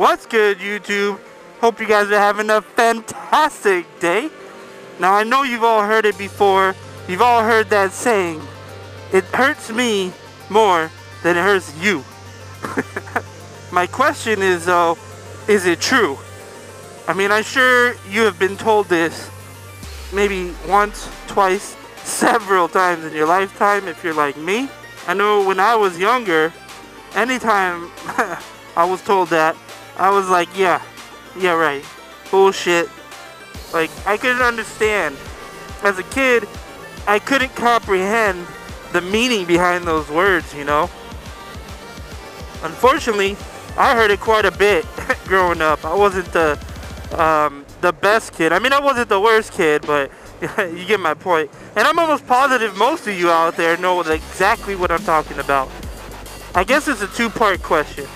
What's good, YouTube? Hope you guys are having a fantastic day. Now, I know you've all heard it before. You've all heard that saying, it hurts me more than it hurts you. My question is, though, is it true? I mean, I'm sure you have been told this maybe once, twice, several times in your lifetime if you're like me. I know when I was younger, anytime I was told that, I was like, yeah, right, bullshit. Like, I couldn't understand. As a kid, I couldn't comprehend the meaning behind those words, you know? Unfortunately, I heard it quite a bit growing up. I wasn't the best kid. I mean, I wasn't the worst kid, but you get my point. And I'm almost positive most of you out there know exactly what I'm talking about. I guess it's a two-part question.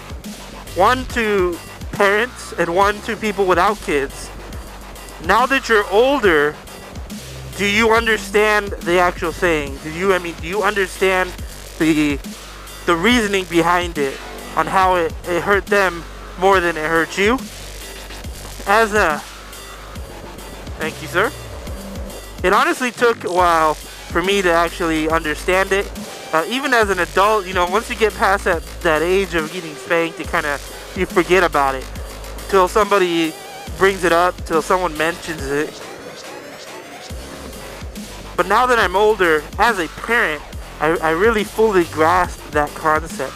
One to parents and one to people without kids. Now that you're older, do you understand the actual saying? Do you understand the reasoning behind it, on how it hurt them more than it hurt you? Thank you, sir. It honestly took a while for me to actually understand it. Even as an adult, you know, once you get past that age of getting spanked, you forget about it. Till somebody brings it up, till someone mentions it. But now that I'm older, as a parent, I really fully grasp that concept.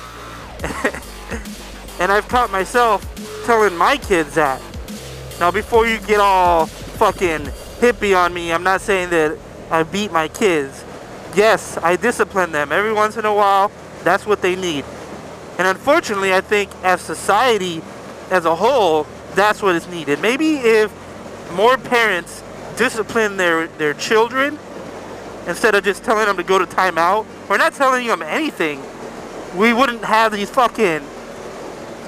And I've caught myself telling my kids that. Now, before you get all fucking hippie on me, I'm not saying that I beat my kids. Yes, I discipline them every once in a while. That's what they need. And unfortunately, I think as society as a whole, that's what is needed. Maybe if more parents discipline their children instead of just telling them to go to timeout or not telling them anything, we wouldn't have these fucking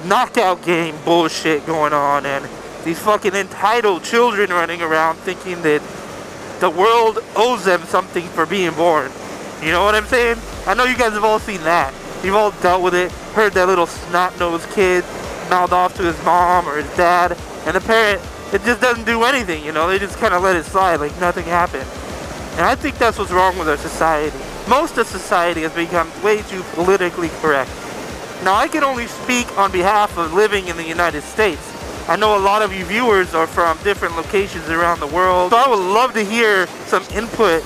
knockout game bullshit going on and these fucking entitled children running around thinking that the world owes them something for being born. You know what I'm saying? I know you guys have all seen that. You've all dealt with it. Heard that little snot-nosed kid mouth off to his mom or his dad. And the parent, it just doesn't do anything, you know? They just kind of let it slide like nothing happened. And I think that's what's wrong with our society. Most of society has become way too politically correct. Now, I can only speak on behalf of living in the United States. I know a lot of you viewers are from different locations around the world, so I would love to hear some input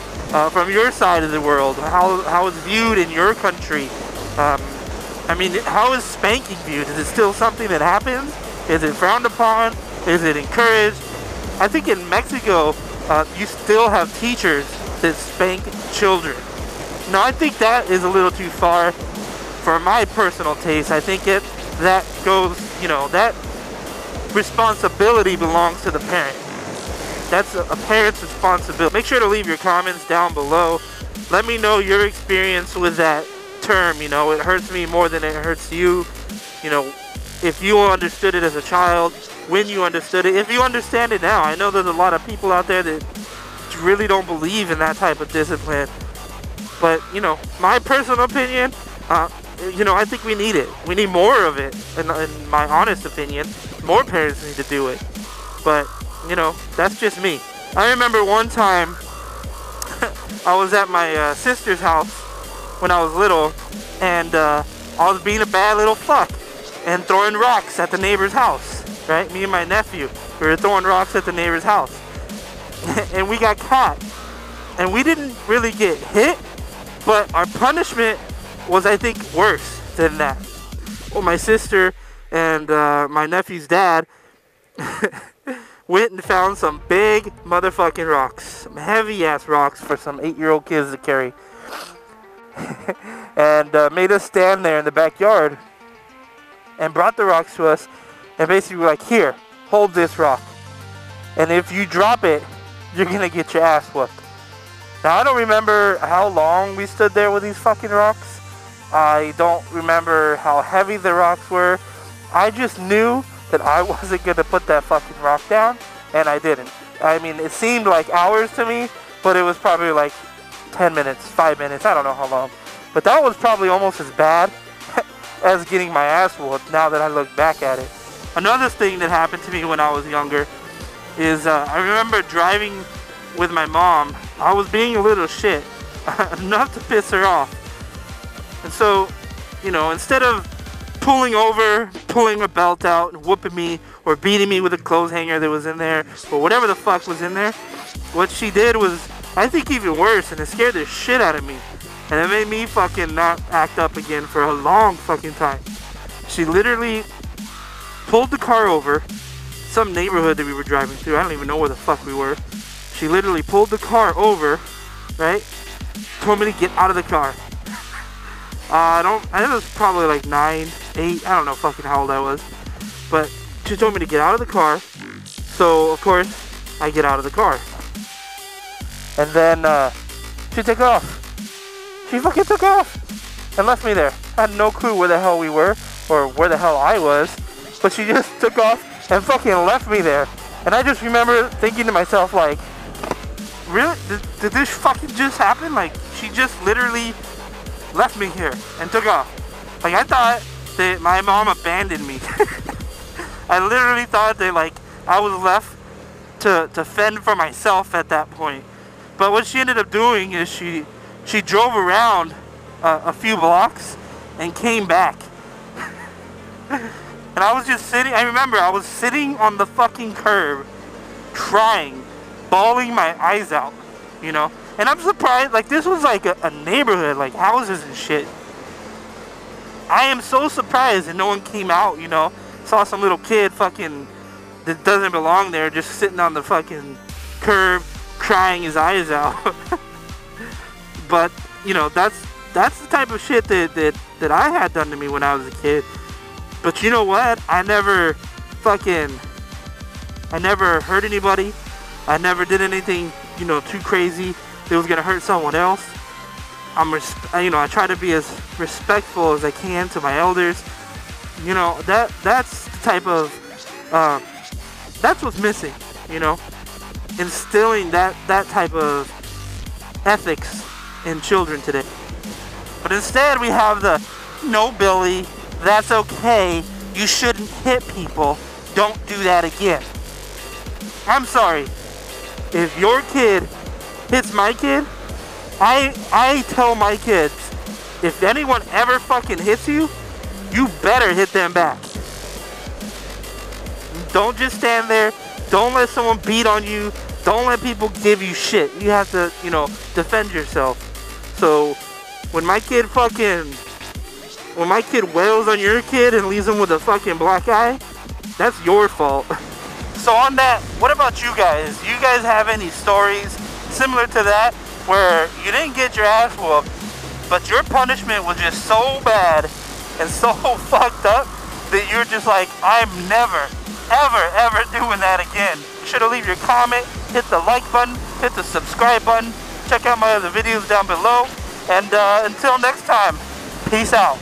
from your side of the world, how it's viewed in your country. I mean, how is spanking viewed? Is it still something that happens? Is it frowned upon? Is it encouraged? I think in Mexico, you still have teachers that spank children. Now, I think that is a little too far for my personal taste. I think that goes, you know, that responsibility belongs to the parent. That's a parent's responsibility. Make sure to leave your comments down below. Let me know your experience with that term. You know, it hurts me more than it hurts you. You know, if you understood it as a child, when you understood it, if you understand it now. I know there's a lot of people out there that really don't believe in that type of discipline. But, you know, my personal opinion, you know, I think we need it. We need more of it, in my honest opinion. More parents need to do it. But, you know, that's just me. I remember one time I was at my sister's house when I was little, and I was being a bad little fuck and throwing rocks at the neighbor's house, right? Me and my nephew, we were throwing rocks at the neighbor's house. And we got caught. And we didn't really get hit, but our punishment was, I think, worse than that. Well, my sister and my nephew's dad went and found some big motherfucking rocks. Some heavy-ass rocks for some 8-year-old kids to carry. And made us stand there in the backyard and brought the rocks to us and basically were like, here, hold this rock. And if you drop it, you're going to get your ass whooped. Now, I don't remember how long we stood there with these fucking rocks. I don't remember how heavy the rocks were. I just knew that I wasn't going to put that fucking rock down, and I didn't. I mean, it seemed like hours to me, but it was probably like 10 minutes, 5 minutes, I don't know how long. But that was probably almost as bad as getting my ass whooped now that I look back at it. Another thing that happened to me when I was younger is I remember driving with my mom. I was being a little shit, enough to piss her off. And so, you know, instead of pulling over, pulling a belt out and whooping me or beating me with a clothes hanger that was in there or whatever the fuck was in there, what she did was, I think, even worse, and it scared the shit out of me. And it made me fucking not act up again for a long fucking time. She literally pulled the car over, some neighborhood that we were driving through. I don't even know where the fuck we were. She literally pulled the car over, right? Told me to get out of the car. I think it was probably like 9, 8, I don't know fucking how old I was. But she told me to get out of the car. So, of course, I get out of the car. And then, she took off. She fucking took off and left me there. I had no clue where the hell we were or where the hell I was. But she just took off and fucking left me there. And I just remember thinking to myself, like, really? Did this fucking just happen? Like, she just literally left me here and took off. Like, I thought that my mom abandoned me. I literally thought that, like, I was left to fend for myself at that point. But what she ended up doing is she drove around a few blocks and came back. And I was just sitting, I remember I was sitting on the fucking curb, crying, bawling my eyes out, you know? And I'm surprised, like, this was like a neighborhood, like houses and shit. I am so surprised that no one came out, you know? Saw some little kid fucking, that doesn't belong there, just sitting on the fucking curb, crying his eyes out. But, you know, that's the type of shit that I had done to me when I was a kid. But you know what? I never hurt anybody. I never did anything, you know, too crazy that was gonna hurt someone else. I try to be as respectful as I can to my elders. You know, that's the type of, that's what's missing, you know? Instilling that type of ethics in children today. But instead we have the, no, Billy, that's okay, you shouldn't hit people, don't do that again. I'm sorry, if your kid hits my kid, I tell my kids, if anyone ever fucking hits you, you better hit them back. Don't just stand there, don't let someone beat on you, don't let people give you shit. You have to, you know, defend yourself. So, when my kid wails on your kid and leaves him with a fucking black eye, that's your fault. So on that, what about you guys? Do you guys have any stories similar to that where you didn't get your ass whooped, but your punishment was just so bad and so fucked up that you're just like, I'm never, ever doing that again? Be sure to leave your comment, hit the like button, hit the subscribe button, check out my other videos down below, and until next time, peace out.